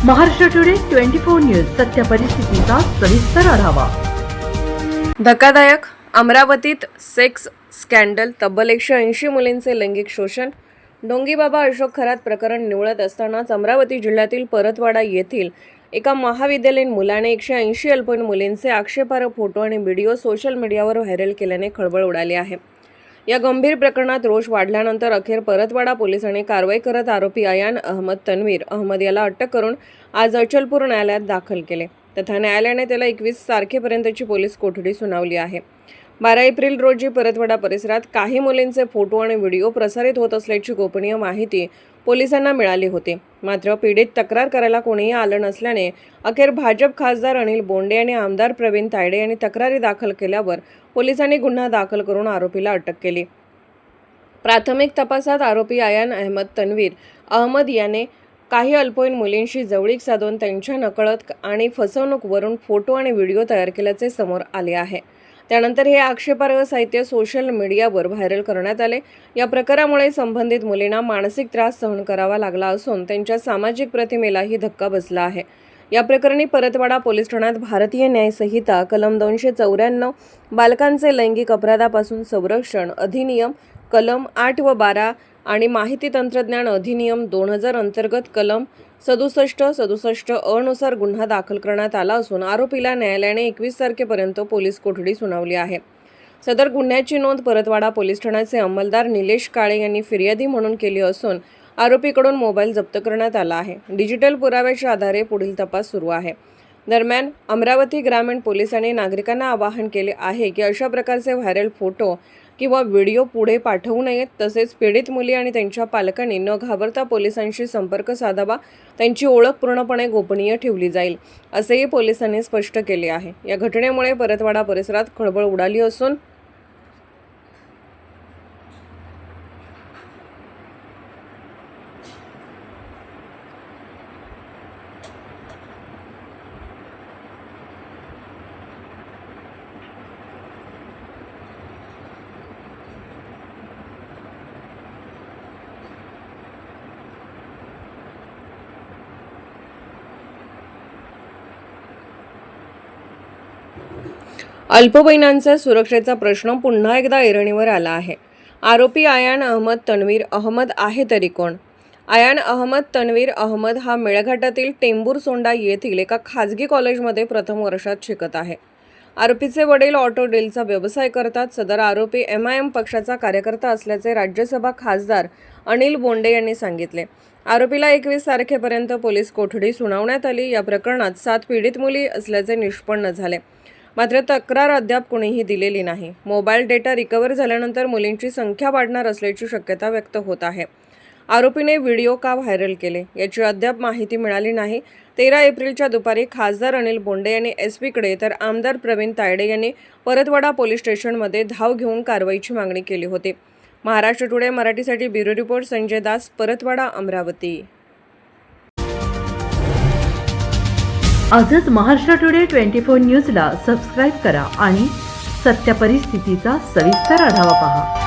Maharashtra today 24 news सत्य परिस्थितीचा सविस्तर आढावा। धक्कादायक अमरावतीत सेक्स स्कॅन्डल, तब्बल 180 मुलींचे लैंगिक शोषण। ढोंगीबाबा अशोक खरात प्रकरण निवळत असतानाच अमरावती जिल्ह्यातील परतवाडा येथील एका महाविद्यालयीन मुलाने 180 अल्पवयीन मुलींचे आक्षेपार्ह फोटो आणि व्हिडिओ सोशल मीडियावर व्हायरल केल्याने खळबळ उडाली आहे। या गंभीर प्रकरणात रोष वाढल्यानंतर अखेर परतवाडा पोलिसांनी कारवाई करत आरोपी अयान अहमद तन्वीर अहमद याला अटक करून आज अचलपूर न्यायालयात दाखल केले, तथा न्यायालयाने त्याला 21 तारखेपर्यंतची पोलीस कोठडी सुनावली आहे। 12 एप्रिल रोजी परतवाडा परिसरात काही मुलींचे फोटो आणि व्हिडिओ प्रसारित होत असल्याची गोपनीय माहिती पोलिसांना मिळाली होती। मात्र पीडित तक्रार करायला कोणीही आलं नसल्याने अखेर भाजप खासदार अनिल बोंडे आणि आमदार प्रवीण तायडे यांनी तक्रारी दाखल केल्यावर पोलिसांनी गुन्हा दाखल करून आरोपीला अटक केली। प्राथमिक तपासात आरोपी अयान अहमद तन्वीर अहमद याने काही अल्पवयीन मुलींशी जवळीक साधून त्यांच्या नकळत आणि फसवणूकवरून फोटो आणि व्हिडिओ तयार केल्याचे समोर आले आहे। त्यानंतर हे आक्षेपार्ह साहित्य सोशल मीडियावर व्हायरल करण्यात आले। या प्रकारामुळे संबंधित मुलींना मानसिक त्रास सहन करावा लागला असून त्यांच्या सामाजिक प्रतिमेलाही धक्का बसला आहे। या प्रकरणी परतवाडा पोलीस ठाण्यात भारतीय न्याय संहिता कलम 294 बालकांचे लैंगिक अपराधापासून संरक्षण अधिनियम कलम 8 व 12 आणि माहिती तंत्रज्ञान अधिनियम 2000 अंतर्गत कलम 67 अ नुसार गुन्हा दाखल करण्यात आला असून आरोपीला न्यायालयाने 21 तारखेपर्यंत पोलीस कोठडी सुनावली आहे। सदर गुन्ह्याची नोंद परतवाडा पोलीस ठाण्याचे अंमलदार निलेश काळे यांनी फिर्यादी म्हणून केली असून आरोपीकडून मोबाईल जप्त करण्यात आला आहे। डिजिटल पुराव्याच्या आधारे पुढील तपास सुरू आहे। दरम्यान अमरावती ग्रामीण पोलिसांनी नागरिकांना आवाहन केले आहे की अशा प्रकारचे व्हायरल फोटो किंवा व्हिडिओ पुढे पाठवू नयेत, तसेच पीडित मुली आणि त्यांच्या पालकांनी न घाबरता पोलिसांशी संपर्क साधावा। त्यांची ओळख पूर्णपणे गोपनीय ठेवली जाईल असेही पोलिसांनी स्पष्ट केले आहे। या घटनेमुळे परतवाडा परिसरात खळबळ उडाली असून अल्पवयीनांच्या सुरक्षेचा प्रश्न पुन्हा एकदा ऐरणीवर आला आहे। आरोपी अयान अहमद तन्वीर अहमद आहे तरी कोण? अयान अहमद तन्वीर अहमद हा मेळघाटातील टेंभुरसोंडा येथील एका खाजगी कॉलेजमध्ये प्रथम वर्षात शिकत आहे। आरोपीचे वडील ऑटो डीलचा व्यवसाय करतात। सदर आरोपी MIM पक्षाचा कार्यकर्ता असल्याचे राज्यसभा खासदार अनिल बोंडे यांनी सांगितले। आरोपीला 21 तारखेपर्यंत पोलीस कोठडी सुनावण्यात आली। या प्रकरणात 7 पीडित मुली असल्याचे निष्पन्न झाले, मात्र तक्रार अद्याप कोणीही दिलेली नाही। मोबाईल डेटा रिकव्हर झाल्यानंतर मुलींची संख्या वाढणार असल्याची शक्यता व्यक्त होत आहे। आरोपीने व्हिडिओ का व्हायरल केले याची अद्याप माहिती मिळाली नाही। 13 एप्रिलच्या दुपारी खासदार अनिल बोंडे यांनी SP कडे तर आमदार प्रवीण तायडे यांनी परतवाडा पोलीस स्टेशनमध्ये धाव घेऊन कारवाईची मागणी केली होती। महाराष्ट्र टुडे मराठीसाठी ब्युरो रिपोर्ट संजय दास, परतवाडा, अमरावती। आजच महाराष्ट्र टुडे 24 न्यूजला सबस्क्राईब करा आणि सत्य परिस्थितीचा सविस्तर आढावा पहा।